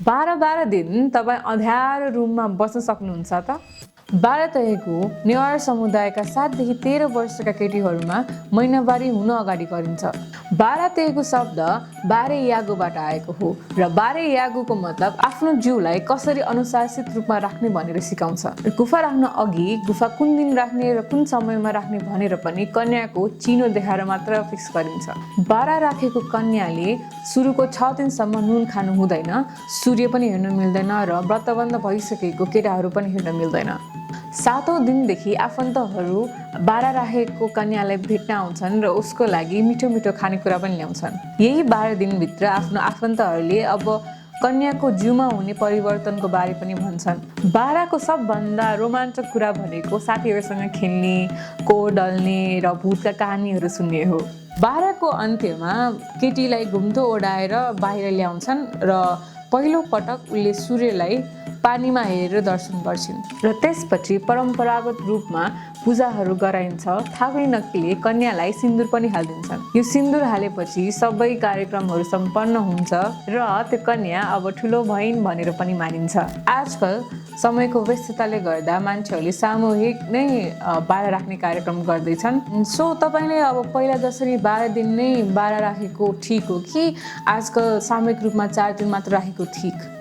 12 दिन तपाईँ अँध्यारो रुममा बस्न सक्नुहुन्छ त? 12 तयको नेवार समुदायका 7 देखि 13 वर्षका केटीहरूमा महिनावारी हुन अगाडि गरिन्छ। 12 तयको शब्द बारे यागोबाट आएको हो र बारे यागोको मतलब आफ्नो जिउलाई कसरी अनुशासित रूपमा राख्ने भनेर सिकाउँछ। गुफा राख्न अघि गुफा कुन दिन राख्ने र कुन समयमा राख्ने भनेर पनि कन्याको चिनो देखाएर मात्र फिक्स गरिन्छ। 12 राखेको कन्याले सुरुको 6 दिनसम्म नुन खानु हुँदैन, सूर्य पनि हेर्न मिल्दैन र व्रतबन्ध भइसकेको केटाहरू पनि हेर्न मिल्दैन। 7औं दिनदेखि आफन्तहरू 12 राखेको कन्यालाई भेट्न आउँछन् र उसको लागि मिठो मिठो खानेकुरा पनि ल्याउँछन्। यही 12 दिनभित्र आफ्नो आफन्तहरूले अब कन्याको जिउमा हुने परिवर्तनको बारे पनि भन्छन्। 12 को सबभन्दा रोमाञ्चक कुरा भनेको साथीहरूसँग खेल्ने, को डल्ने र भूतका कहानीहरू सुन्ने हो। 12 को अन्त्यमा केटीलाई घुम्टो ओढाएर बाहिर ल्याउँछन् र पहिलो पटक उसले सूर्यलाई पानीमा हेरेर दर्शन गर्छिन् र त्यसपछि परम्परागत रूपमा पूजाहरू गराइन्छ। थागुली नक्कीले कन्यालाई सिन्दुर पनि हालिदिन्छन्। यो सिन्दुर हालेपछि सबै कार्यक्रमहरू सम्पन्न हुन्छ र त्यो कन्या अब ठुलो भइन् भनेर पनि मानिन्छ। आजकल समयको व्यस्तताले गर्दा मान्छेहरूले सामूहिक नै 12 राख्ने कार्यक्रम गर्दैछन्। सो तपाईँले अब पहिला जसरी 12 दिन नै 12 राखेको ठिक हो कि आजकल सामूहिक रूपमा 4 दिन मात्र राखेको ठिक?